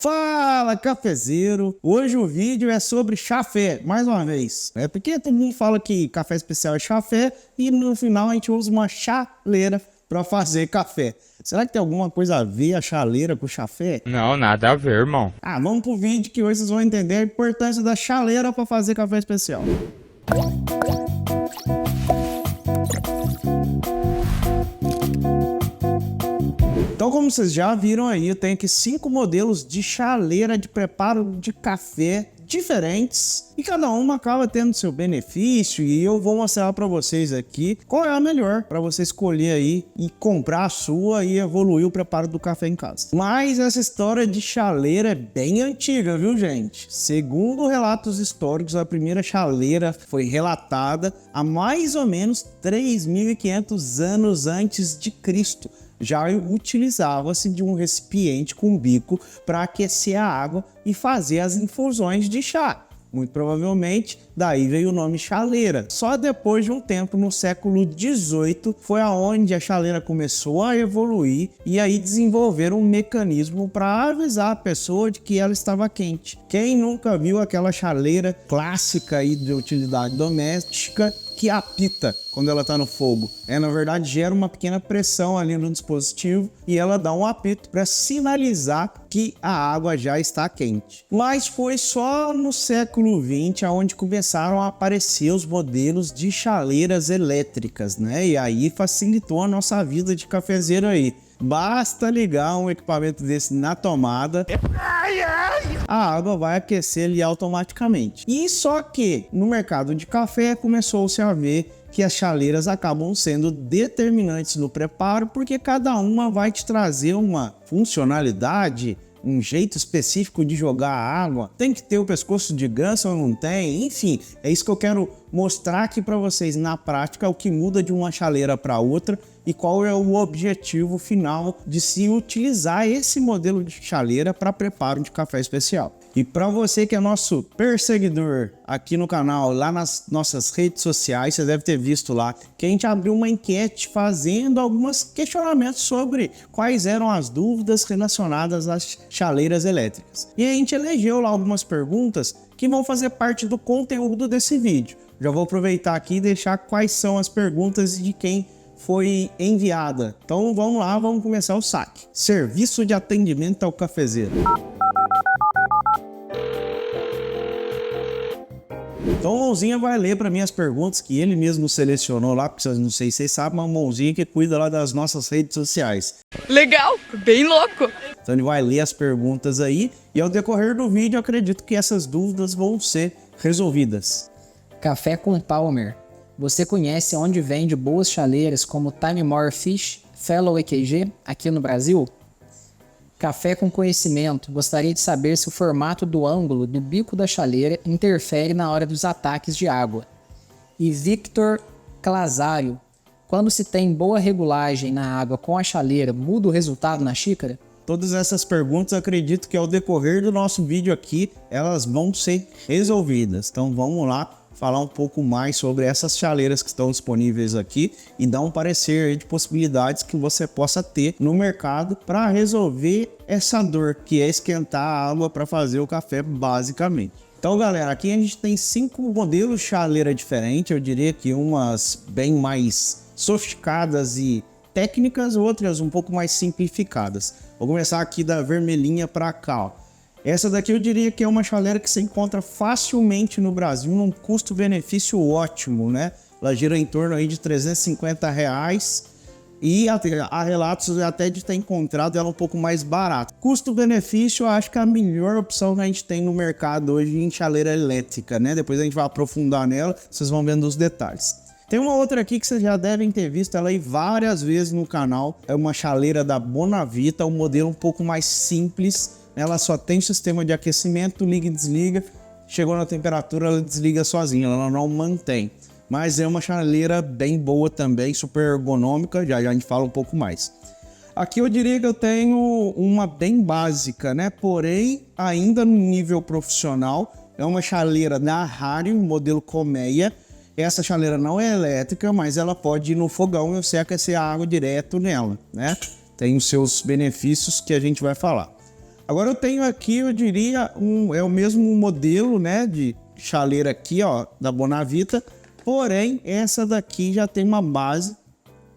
Fala, cafezeiro! Hoje o vídeo é sobre chafé, mais uma vez. É porque todo mundo fala que café especial é chafé e no final a gente usa uma chaleira para fazer café. Será que tem alguma coisa a ver a chaleira com o chafé? Não, nada a ver, irmão. Vamos pro vídeo que hoje vocês vão entender a importância da chaleira para fazer café especial. Então, como vocês já viram aí, eu tenho aqui 5 modelos de chaleira de preparo de café diferentes e cada uma acaba tendo seu benefício e eu vou mostrar para vocês aqui qual é a melhor para você escolher aí e comprar a sua e evoluir o preparo do café em casa. Mas essa história de chaleira é bem antiga, viu, gente? Segundo relatos históricos, a primeira chaleira foi relatada há mais ou menos 3.500 anos antes de Cristo. Já utilizava-se de um recipiente com bico para aquecer a água e fazer as infusões de chá. Muito provavelmente, daí veio o nome chaleira. Só depois de um tempo, no século XVIII, foi aonde a chaleira começou a evoluir e aí desenvolveram um mecanismo para avisar a pessoa de que ela estava quente. Quem nunca viu aquela chaleira clássica aí de utilidade doméstica que apita quando ela está no fogo? Na verdade, gera uma pequena pressão ali no dispositivo e ela dá um apito para sinalizar que a água já está quente. Mas foi só no século XX onde começaram a aparecer os modelos de chaleiras elétricas, né? E aí facilitou a nossa vida de cafezeiro aí. Basta ligar um equipamento desse na tomada, a água vai aquecer ali automaticamente. E só que no mercado de café começou-se a ver que as chaleiras acabam sendo determinantes no preparo, porque cada uma vai te trazer uma funcionalidade, um jeito específico de jogar a água. Tem que ter o pescoço de ganso ou não tem? Enfim, é isso que eu quero mostrar aqui para vocês na prática, o que muda de uma chaleira para outra e qual é o objetivo final de se utilizar esse modelo de chaleira para preparo de café especial. E para você que é nosso perseguidor aqui no canal, lá nas nossas redes sociais, você deve ter visto lá que a gente abriu uma enquete fazendo alguns questionamentos sobre quais eram as dúvidas relacionadas às chaleiras elétricas. E a gente elegeu lá algumas perguntas que vão fazer parte do conteúdo desse vídeo. Já vou aproveitar aqui e deixar quais são as perguntas de quem foi enviada. Então vamos lá, vamos começar o saque. Serviço de atendimento ao cafezeiro. Então o Mãozinha vai ler para mim as perguntas que ele mesmo selecionou lá, porque não sei se vocês sabem, mas o Mãozinha que cuida lá das nossas redes sociais. Legal, bem louco. Então ele vai ler as perguntas aí e ao decorrer do vídeo eu acredito que essas dúvidas vão ser resolvidas. Café com Palmer. Você conhece onde vende boas chaleiras como Time More Fish, Fellow EQG aqui no Brasil? Café com Conhecimento. Gostaria de saber se o formato do ângulo do bico da chaleira interfere na hora dos ataques de água. E Victor Clazário. Quando se tem boa regulagem na água com a chaleira, muda o resultado na xícara? Todas essas perguntas, acredito que ao decorrer do nosso vídeo aqui, elas vão ser resolvidas. Então vamos lá falar um pouco mais sobre essas chaleiras que estão disponíveis aqui e dar um parecer aí de possibilidades que você possa ter no mercado para resolver essa dor, que é esquentar a água para fazer o café basicamente. Então galera, aqui a gente tem 5 modelos de chaleira diferentes, eu diria que umas bem mais sofisticadas e técnicas, outras um pouco mais simplificadas. Vou começar aqui da vermelhinha para cá, ó. Essa daqui eu diria que é uma chaleira que se encontra facilmente no Brasil, num custo-benefício ótimo, né? Ela gira em torno aí de R$350 e há relatos até de ter encontrado ela um pouco mais barata. Custo-benefício, eu acho que é a melhor opção que a gente tem no mercado hoje em chaleira elétrica, né? Depois a gente vai aprofundar nela, vocês vão vendo os detalhes. Tem uma outra aqui que vocês já devem ter visto ela aí várias vezes no canal. É uma chaleira da Bonavita, um modelo um pouco mais simples. Ela só tem sistema de aquecimento, liga e desliga. Chegou na temperatura, ela desliga sozinha, ela não mantém. Mas é uma chaleira bem boa também, super ergonômica, já a gente fala um pouco mais. Aqui eu diria que eu tenho uma bem básica, né? Porém, ainda no nível profissional, é uma chaleira da Harion, modelo Colmeia. Essa chaleira não é elétrica, mas ela pode ir no fogão e você aquecer a água direto nela, né? Tem os seus benefícios que a gente vai falar. Agora eu tenho aqui, eu diria, é o mesmo modelo, né, de chaleira aqui, ó, da Bonavita, porém essa daqui já tem uma base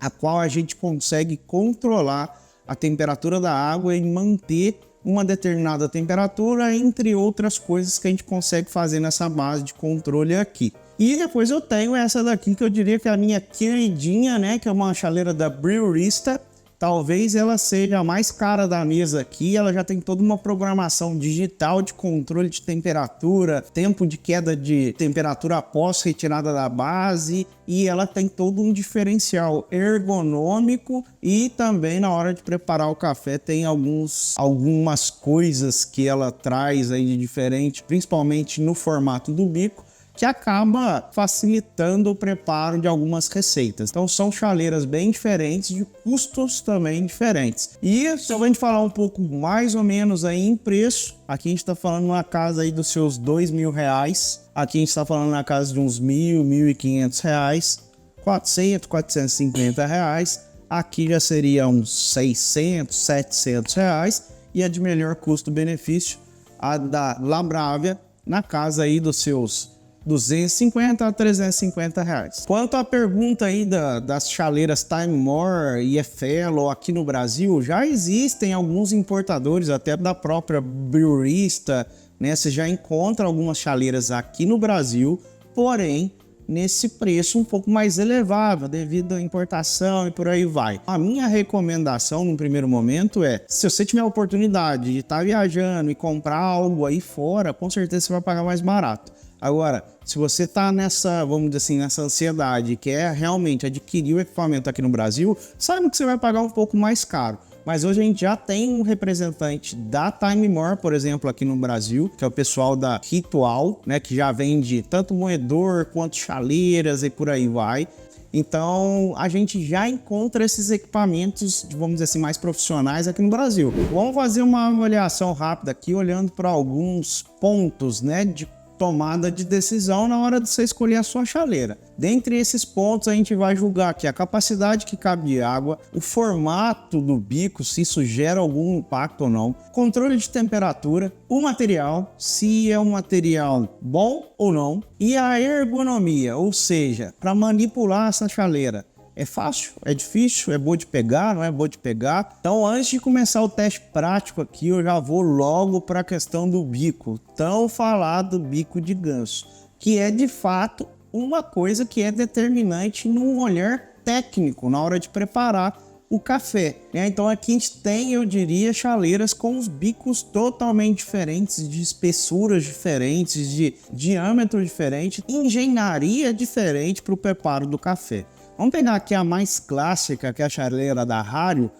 a qual a gente consegue controlar a temperatura da água e manter uma determinada temperatura, entre outras coisas que a gente consegue fazer nessa base de controle aqui. E depois eu tenho essa daqui que eu diria que é a minha queridinha, né, que é uma chaleira da Brewista. Talvez ela seja a mais cara da mesa aqui, ela já tem toda uma programação digital de controle de temperatura, tempo de queda de temperatura após retirada da base, e ela tem todo um diferencial ergonômico e também na hora de preparar o café tem algumas coisas que ela traz aí de diferente, principalmente no formato do bico, que acaba facilitando o preparo de algumas receitas. Então são chaleiras bem diferentes, de custos também diferentes. E se a gente falar um pouco mais ou menos aí em preço, aqui a gente está falando na casa aí dos seus R$2.000, aqui a gente está falando na casa de uns R$1.000, R$1.500, R$400, R$450, aqui já seria uns R$600, R$700, e a de melhor custo-benefício, a da Labravia, na casa aí dos seus R$250 a R$350. Quanto à pergunta aí das chaleiras Time More e Fellow aqui no Brasil, já existem alguns importadores, até da própria Brewista, né? Você já encontra algumas chaleiras aqui no Brasil, porém nesse preço um pouco mais elevado devido à importação e por aí vai. A minha recomendação no primeiro momento é, se você tiver a oportunidade de estar viajando e comprar algo aí fora, com certeza você vai pagar mais barato. Agora, se você está nessa, vamos dizer assim, nessa ansiedade, que é realmente adquirir o equipamento aqui no Brasil, sabe que você vai pagar um pouco mais caro. Mas hoje a gente já tem um representante da Time More, por exemplo, aqui no Brasil, que é o pessoal da Ritual, né, que já vende tanto moedor quanto chaleiras e por aí vai. Então a gente já encontra esses equipamentos, vamos dizer assim, mais profissionais aqui no Brasil. Vamos fazer uma avaliação rápida aqui, olhando para alguns pontos, né, de tomada de decisão na hora de você escolher a sua chaleira. Dentre esses pontos a gente vai julgar aqui a capacidade que cabe de água, o formato do bico, se isso gera algum impacto ou não, controle de temperatura, o material, se é um material bom ou não, e a ergonomia, ou seja, para manipular essa chaleira. É fácil? É difícil? É boa de pegar? Não é boa de pegar? Então, antes de começar o teste prático aqui, eu já vou logo para a questão do bico, tão falado bico de ganso, que é de fato uma coisa que é determinante no olhar técnico na hora de preparar o café, né? Então aqui a gente tem, eu diria, chaleiras com os bicos totalmente diferentes, de espessuras diferentes, de diâmetro diferente, engenharia diferente para o preparo do café. Vamos pegar aqui a mais clássica, que é a chaleira da Hario.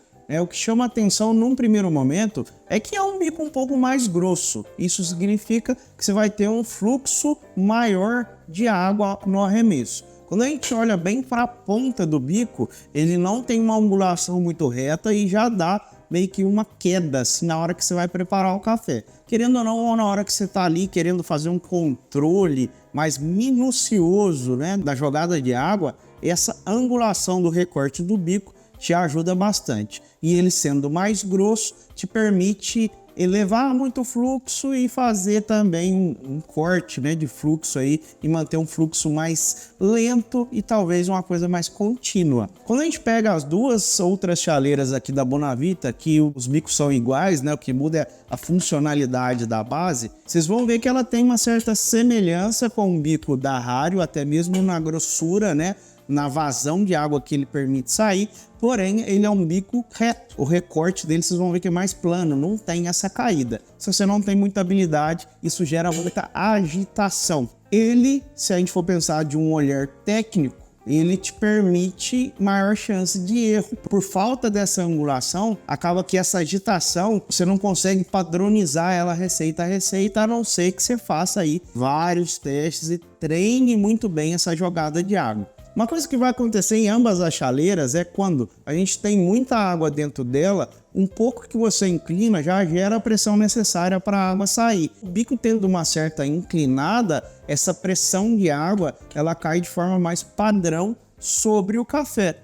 O que chama atenção num primeiro momento é que é um bico um pouco mais grosso. Isso significa que você vai ter um fluxo maior de água no arremesso. Quando a gente olha bem para a ponta do bico, ele não tem uma angulação muito reta e já dá meio que uma queda assim na hora que você vai preparar o café. Querendo ou não, ou na hora que você está ali querendo fazer um controle mais minucioso, né, da jogada de água, essa angulação do recorte do bico te ajuda bastante. E ele sendo mais grosso, te permite elevar muito o fluxo e fazer também um corte, né, de fluxo aí e manter um fluxo mais lento e talvez uma coisa mais contínua. Quando a gente pega as duas outras chaleiras aqui da Bonavita, que os bicos são iguais, né, o que muda é a funcionalidade da base, vocês vão ver que ela tem uma certa semelhança com o bico da Hario, até mesmo na grossura, né, na vazão de água que ele permite sair, porém ele é um bico reto. O recorte dele vocês vão ver que é mais plano, não tem essa caída. Se você não tem muita habilidade, isso gera muita agitação. Ele, se a gente for pensar de um olhar técnico, ele te permite maior chance de erro. Por falta dessa angulação, acaba que essa agitação, você não consegue padronizar ela receita a receita, a não ser que você faça aí vários testes e treine muito bem essa jogada de água. Uma coisa que vai acontecer em ambas as chaleiras é quando a gente tem muita água dentro dela, um pouco que você inclina já gera a pressão necessária para a água sair. O bico tendo uma certa inclinada, essa pressão de água ela cai de forma mais padrão sobre o café.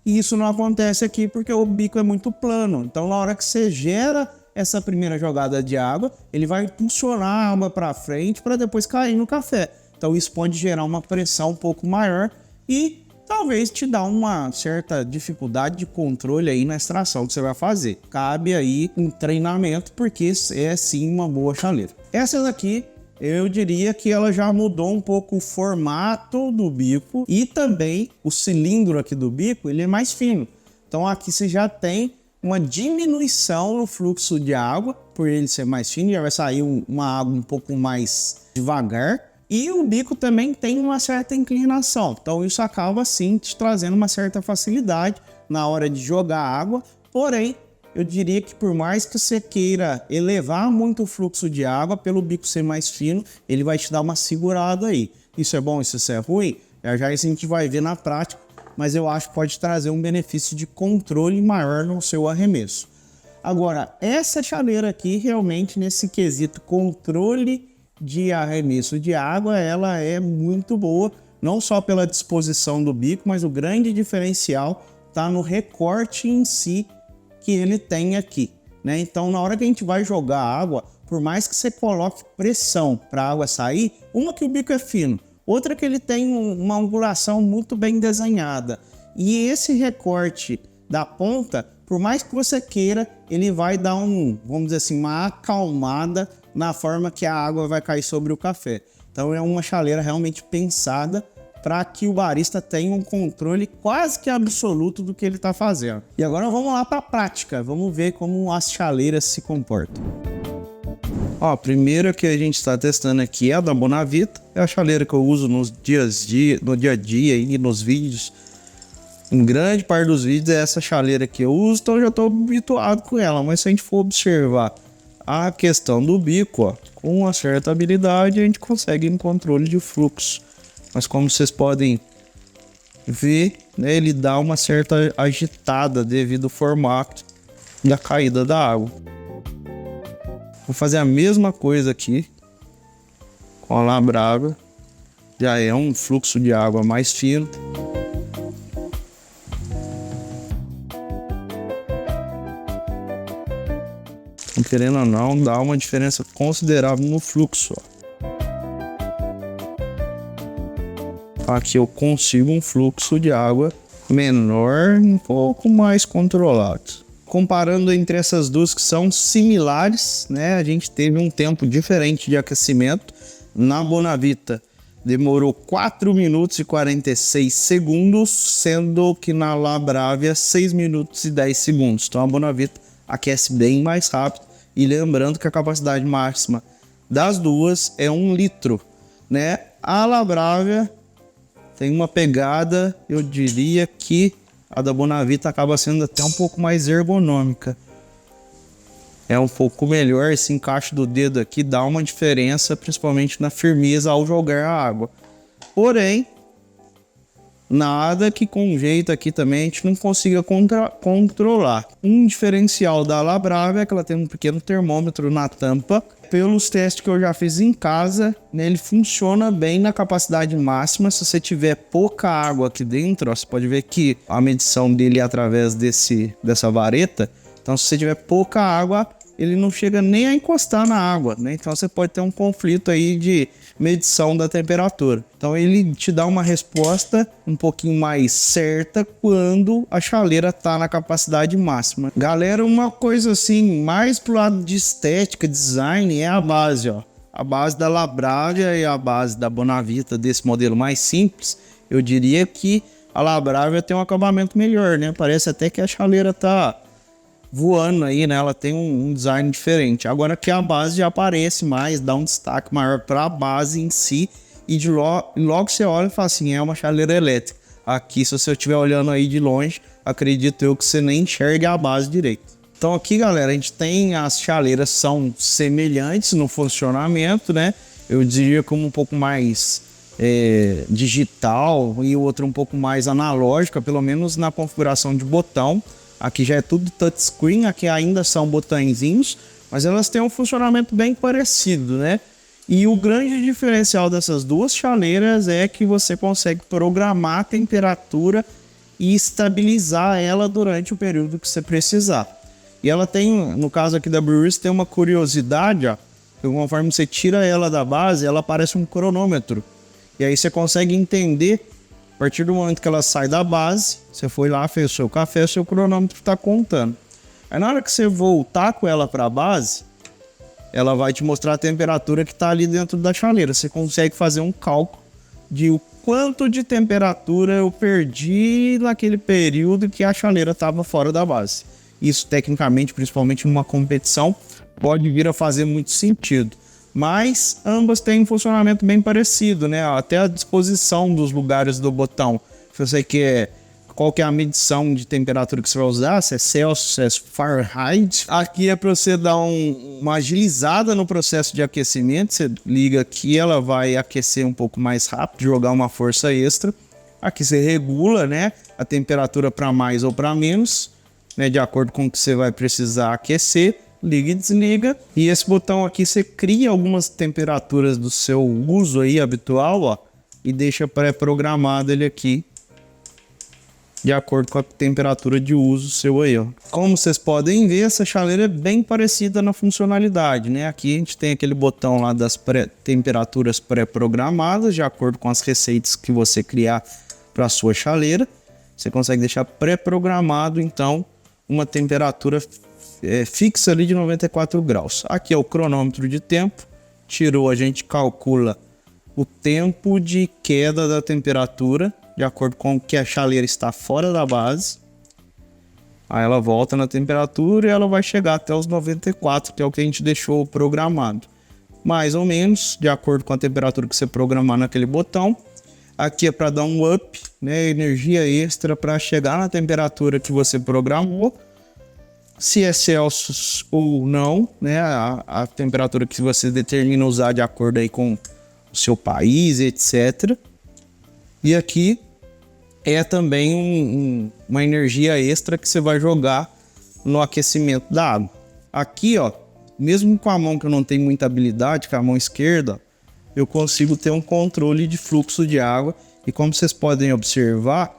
E isso não acontece aqui porque o bico é muito plano. Então na hora que você gera essa primeira jogada de água, ele vai impulsionar a água para frente para depois cair no café. Então isso pode gerar uma pressão um pouco maior e talvez te dar uma certa dificuldade de controle aí na extração que você vai fazer. Cabe aí um treinamento, porque é sim uma boa chaleira. Essa daqui, eu diria que ela já mudou um pouco o formato do bico e também o cilindro aqui do bico, ele é mais fino. Então aqui você já tem uma diminuição no fluxo de água, por ele ser mais fino, já vai sair uma água um pouco mais devagar. E o bico também tem uma certa inclinação, então isso acaba sim te trazendo uma certa facilidade na hora de jogar água. Porém, eu diria que por mais que você queira elevar muito o fluxo de água, pelo bico ser mais fino, ele vai te dar uma segurada aí. Isso é bom, isso é ruim? Já isso a gente vai ver na prática, mas eu acho que pode trazer um benefício de controle maior no seu arremesso. Agora, essa chaleira aqui, realmente, nesse quesito controle de arremesso de água, ela é muito boa, não só pela disposição do bico, mas o grande diferencial está no recorte em si que ele tem aqui, né? Então, na hora que a gente vai jogar água, por mais que você coloque pressão para a água sair, uma que o bico é fino, outra que ele tem uma angulação muito bem desenhada. E esse recorte da ponta, por mais que você queira, ele vai dar vamos dizer assim, uma acalmada na forma que a água vai cair sobre o café. Então é uma chaleira realmente pensada para que o barista tenha um controle quase que absoluto do que ele está fazendo. E agora vamos lá para a prática, vamos ver como as chaleiras se comportam. Ó, a primeira que a gente está testando aqui é a da Bonavita, é a chaleira que eu uso no dia a dia e nos vídeos. Em grande parte dos vídeos é essa chaleira que eu uso, então eu já estou habituado com ela, mas se a gente for observar a questão do bico, ó, com uma certa habilidade a gente consegue um controle de fluxo. Mas como vocês podem ver, né, ele dá uma certa agitada devido ao formato da caída da água. Vou fazer a mesma coisa aqui com a Labrava. Já é um fluxo de água mais fino. Querendo ou não, dá uma diferença considerável no fluxo. Aqui eu consigo um fluxo de água menor, um pouco mais controlado. Comparando entre essas duas que são similares, né? A gente teve um tempo diferente de aquecimento. Na Bonavita demorou 4 minutos e 46 segundos, sendo que na Labrava 6 minutos e 10 segundos. Então a Bonavita aquece bem mais rápido. E lembrando que a capacidade máxima das duas é 1 litro, né? A Labrava tem uma pegada, eu diria que a da Bonavita acaba sendo até um pouco mais ergonômica. É um pouco melhor, esse encaixe do dedo aqui dá uma diferença, principalmente na firmeza ao jogar a água. Porém, nada que com jeito aqui também a gente não consiga controlar. Um diferencial da Labrava é que ela tem um pequeno termômetro na tampa. Pelos testes que eu já fiz em casa, né, ele funciona bem na capacidade máxima. Se você tiver pouca água aqui dentro, ó, você pode ver que a medição dele é através dessa vareta. Então se você tiver pouca água, ele não chega nem a encostar na água, né? Então você pode ter um conflito aí de medição da temperatura. Então ele te dá uma resposta um pouquinho mais certa quando a chaleira tá na capacidade máxima. Galera, uma coisa assim, mais pro lado de estética, design, é a base, ó. A base da Labrava e a base da Bonavita, desse modelo mais simples, eu diria que a Labrava tem um acabamento melhor, né? Parece até que a chaleira tá voando aí, né? Ela tem um design diferente. Agora que a base já aparece mais, dá um destaque maior para a base em si, e logo você olha e fala assim, é uma chaleira elétrica. Aqui, se você estiver olhando aí de longe, acredito eu que você nem enxerga a base direito. Então aqui, galera, a gente tem as chaleiras são semelhantes no funcionamento, né? Eu diria como um pouco mais digital e o outro um pouco mais analógica, pelo menos na configuração de botão. Aqui já é tudo touchscreen, aqui ainda são botõezinhos, mas elas têm um funcionamento bem parecido, né? E o grande diferencial dessas duas chaleiras é que você consegue programar a temperatura e estabilizar ela durante o período que você precisar. E ela tem, no caso aqui da Breweries, tem uma curiosidade, ó. Que conforme você tira ela da base, ela parece um cronômetro. E aí você consegue entender, a partir do momento que ela sai da base, você foi lá, fez o seu café, o seu cronômetro está contando. Aí na hora que você voltar com ela para a base, ela vai te mostrar a temperatura que está ali dentro da chaleira. Você consegue fazer um cálculo de o quanto de temperatura eu perdi naquele período que a chaleira estava fora da base. Isso, tecnicamente, principalmente numa competição, pode vir a fazer muito sentido. Mas ambas têm um funcionamento bem parecido, né? Até a disposição dos lugares do botão. Se você quer... Qual que é a medição de temperatura que você vai usar, se é Celsius, se é Fahrenheit. Aqui é para você dar uma agilizada no processo de aquecimento. Você liga aqui, ela vai aquecer um pouco mais rápido, jogar uma força extra. Aqui você regula, né, a temperatura para mais ou para menos, né, de acordo com o que você vai precisar aquecer. Liga e desliga. E esse botão aqui você cria algumas temperaturas do seu uso aí habitual, ó, e deixa pré-programado ele aqui, de acordo com a temperatura de uso seu aí, ó. Como vocês podem ver, essa chaleira é bem parecida na funcionalidade, né? Aqui a gente tem aquele botão lá das temperaturas pré-programadas, de acordo com as receitas que você criar para a sua chaleira. Você consegue deixar pré-programado, então, uma temperatura fixa ali de 94 graus. Aqui é o cronômetro de tempo. Tirou, a gente calcula o tempo de queda da temperatura, de acordo com que a chaleira está fora da base. Aí ela volta na temperatura e ela vai chegar até os 94, que é o que a gente deixou programado. Mais ou menos, de acordo com a temperatura que você programar naquele botão. Aqui é para dar um up, né, energia extra para chegar na temperatura que você programou. Se é Celsius ou não, né, a temperatura que você determina usar de acordo aí com o seu país, etc. E aqui é também uma energia extra que você vai jogar no aquecimento da água. Aqui, ó, mesmo com a mão que eu não tenho muita habilidade, com a mão esquerda, eu consigo ter um controle de fluxo de água. E como vocês podem observar,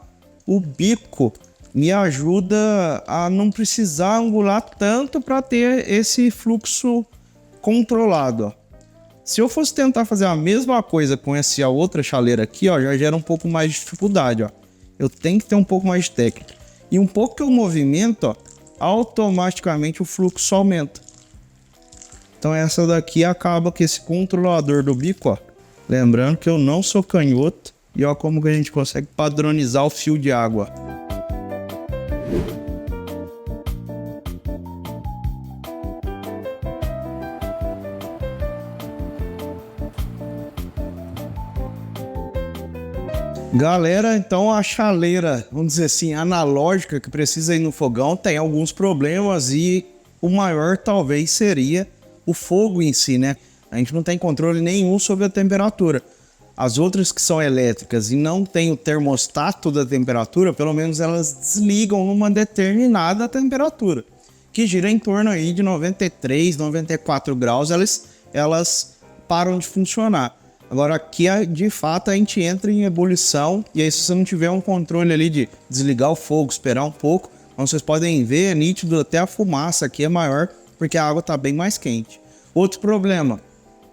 o bico me ajuda a não precisar angular tanto para ter esse fluxo controlado, ó. Se eu fosse tentar fazer a mesma coisa com essa outra chaleira aqui, ó, já gera um pouco mais de dificuldade, ó. Eu tenho que ter um pouco mais de técnica. E um pouco que eu movimento, ó, automaticamente o fluxo aumenta. Então essa daqui acaba que esse controlador do bico, ó, lembrando que eu não sou canhoto, e ó como que a gente consegue padronizar o fio de água. Galera, então a chaleira, vamos dizer assim, analógica que precisa ir no fogão tem alguns problemas e o maior talvez seria o fogo em si, né? A gente não tem controle nenhum sobre a temperatura. As outras que são elétricas e não tem o termostato da temperatura, pelo menos elas desligam numa determinada temperatura, que gira em torno aí de 93, 94 graus, elas param de funcionar. Agora aqui, de fato, a gente entra em ebulição e aí se você não tiver um controle ali de desligar o fogo, esperar um pouco, como vocês podem ver, é nítido, até a fumaça aqui é maior porque a água está bem mais quente. Outro problema,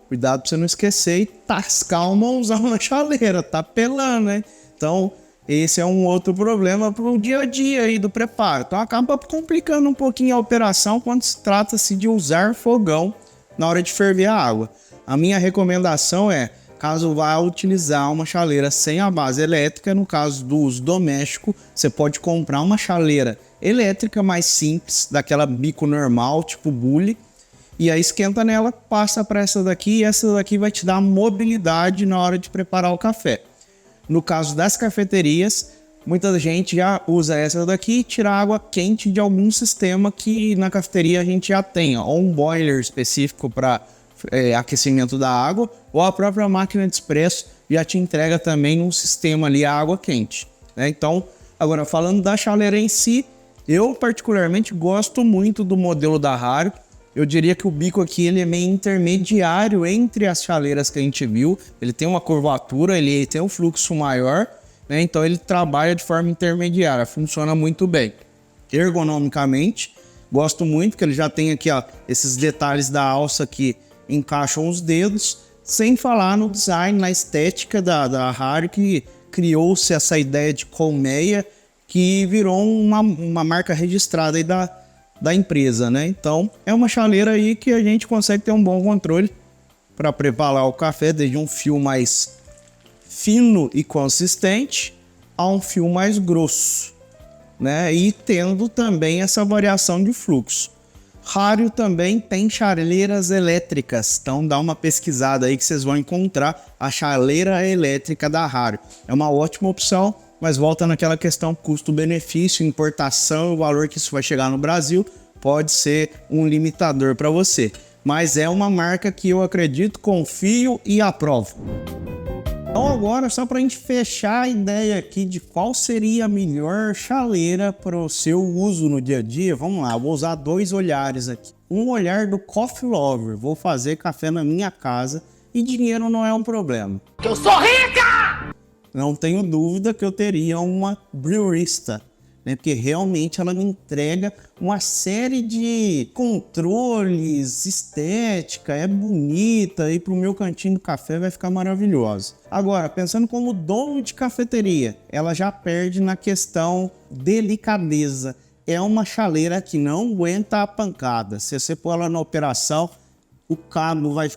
cuidado para você não esquecer e tascar o mãozão na chaleira, tá pelando, né? Então esse é um outro problema para o dia a dia aí do preparo. Então acaba complicando um pouquinho a operação quando se trata-se de usar fogão na hora de ferver a água. A minha recomendação é, caso vá utilizar uma chaleira sem a base elétrica, no caso do uso doméstico, você pode comprar uma chaleira elétrica mais simples, daquela bico normal, tipo bule, e aí esquenta nela, passa para essa daqui, e essa daqui vai te dar mobilidade na hora de preparar o café. No caso das cafeterias, muita gente já usa essa daqui e tira água quente de algum sistema que na cafeteria a gente já tem, ou um boiler específico para aquecimento da água, ou a própria máquina de expresso já te entrega também um sistema ali a água quente, né? Então, agora falando da chaleira em si, eu particularmente gosto muito do modelo da Hario. Eu diria que o bico aqui ele é meio intermediário entre as chaleiras que a gente viu. Ele tem uma curvatura, ele tem um fluxo maior, né? Então ele trabalha de forma intermediária, funciona muito bem. Ergonomicamente, Gosto muito, que ele já tem aqui, ó, esses detalhes da alça que encaixam os dedos, sem falar no design, na estética da Hario, que criou-se essa ideia de colmeia, que virou uma marca registrada aí da empresa, né? Então, é uma chaleira aí que a gente consegue ter um bom controle para preparar o café, desde um fio mais fino e consistente a um fio mais grosso, né? E tendo também essa variação de fluxo. Hario também tem chaleiras elétricas, então dá uma pesquisada aí que vocês vão encontrar a chaleira elétrica da Hario. É uma ótima opção, mas volta naquela questão custo-benefício, importação, o valor que isso vai chegar no Brasil pode ser um limitador para você. Mas é uma marca que eu acredito, confio e aprovo. Então agora, só para a gente fechar a ideia aqui de qual seria a melhor chaleira para o seu uso no dia a dia, vamos lá, eu vou usar 2 olhares aqui. Um olhar do Coffee Lover, vou fazer café na minha casa e dinheiro não é um problema. Eu sou rica! Não tenho dúvida que eu teria uma Brewista, né? Porque realmente ela me entrega uma série de controles, estética, é bonita e para o meu cantinho do café vai ficar maravilhosa. Agora, pensando como dono de cafeteria, ela já perde na questão delicadeza. É uma chaleira que não aguenta a pancada. Se você pôr ela na operação, o cabo vai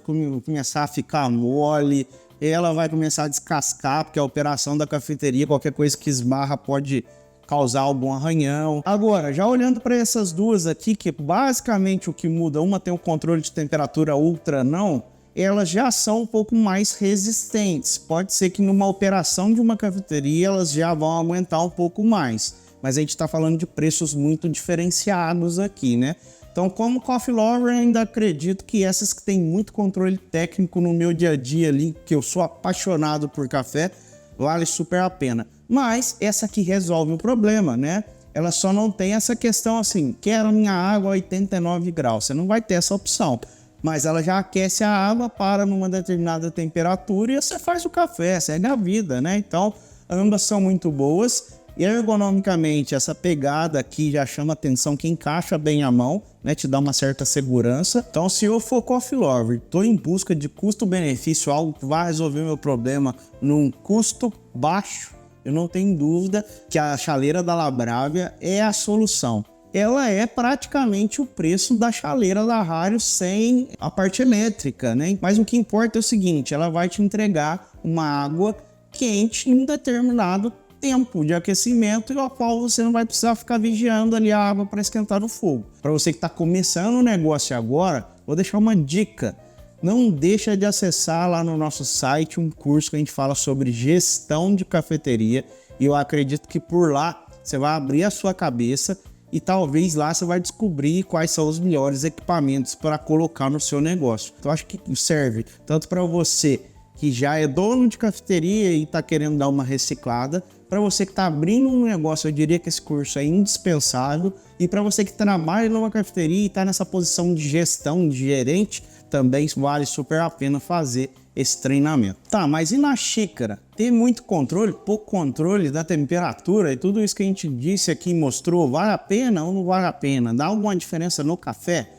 começar a ficar mole, ela vai começar a descascar, porque a operação da cafeteria, qualquer coisa que esbarra pode causar algum arranhão. Agora, já olhando para essas duas aqui, que basicamente o que muda, uma tem o controle de temperatura, outra não, elas já são um pouco mais resistentes. Pode ser que numa operação de uma cafeteria elas já vão aguentar um pouco mais, mas a gente está falando de preços muito diferenciados aqui, né? Então, como Coffee Lover, ainda acredito que essas que tem muito controle técnico no meu dia a dia ali, que eu sou apaixonado por café, vale super a pena. Mas essa aqui resolve o problema, né? Ela só não tem essa questão assim, quero minha água a 89 graus. Você não vai ter essa opção. Mas ela já aquece a água para numa determinada temperatura e você faz o café, segue a vida, né? Então, ambas são muito boas. E ergonomicamente, essa pegada aqui já chama atenção, que encaixa bem a mão, né? Te dá uma certa segurança. Então, se eu for Coffee Lover, estou em busca de custo-benefício, algo que vai resolver meu problema num custo baixo, eu não tenho dúvida que a chaleira da Labrávia é a solução. Ela é praticamente o preço da chaleira da Hario sem a parte elétrica, né? Mas o que importa é o seguinte, ela vai te entregar uma água quente em um determinado tempo de aquecimento e ao qual você não vai precisar ficar vigiando ali a água para esquentar no fogo. Para você que está começando o negócio agora, vou deixar uma dica. Não deixa de acessar lá no nosso site um curso que a gente fala sobre gestão de cafeteria e eu acredito que por lá você vai abrir a sua cabeça e talvez lá você vai descobrir quais são os melhores equipamentos para colocar no seu negócio. Então acho que serve tanto para você que já é dono de cafeteria e está querendo dar uma reciclada, para você que está abrindo um negócio, eu diria que esse curso é indispensável, e para você que trabalha numa cafeteria e está nessa posição de gestão, de gerente, também vale super a pena fazer esse treinamento. Tá, mas e na xícara? Tem muito controle, pouco controle da temperatura e tudo isso que a gente disse aqui mostrou, vale a pena ou não vale a pena? Dá alguma diferença no café?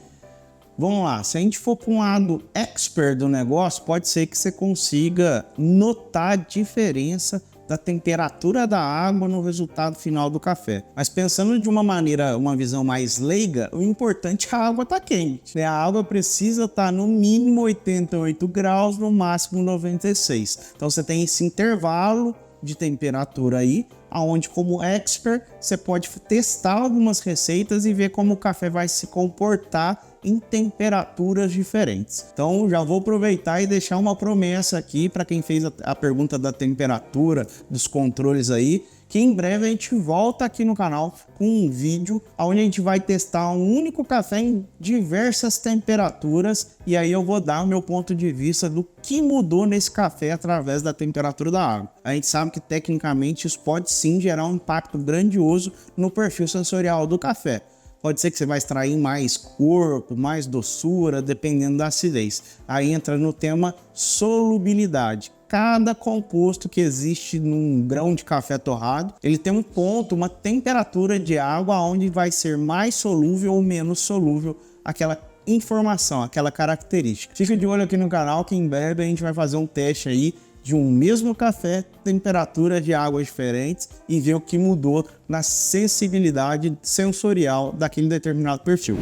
Vamos lá, se a gente for para um lado expert do negócio, pode ser que você consiga notar a diferença da temperatura da água no resultado final do café. Mas pensando de uma maneira, uma visão mais leiga, o importante é que a água tá quente, né? A água precisa estar no mínimo 88 graus, no máximo 96. Então você tem esse intervalo de temperatura aí, aonde como expert você pode testar algumas receitas e ver como o café vai se comportar em temperaturas diferentes. Então já vou aproveitar e deixar uma promessa aqui para quem fez a pergunta da temperatura, dos controles aí, que em breve a gente volta aqui no canal com um vídeo onde a gente vai testar um único café em diversas temperaturas e aí eu vou dar o meu ponto de vista do que mudou nesse café através da temperatura da água. A gente sabe que tecnicamente isso pode sim gerar um impacto grandioso no perfil sensorial do café. Pode ser que você vai extrair mais corpo, mais doçura, dependendo da acidez. Aí entra no tema solubilidade. cada composto que existe num grão de café torrado, ele tem um ponto, uma temperatura de água onde vai ser mais solúvel ou menos solúvel aquela informação, aquela característica. Fica de olho aqui no canal que em breve a gente vai fazer um teste aí de um mesmo café, temperatura de águas diferentes e ver o que mudou na sensibilidade sensorial daquele determinado perfil.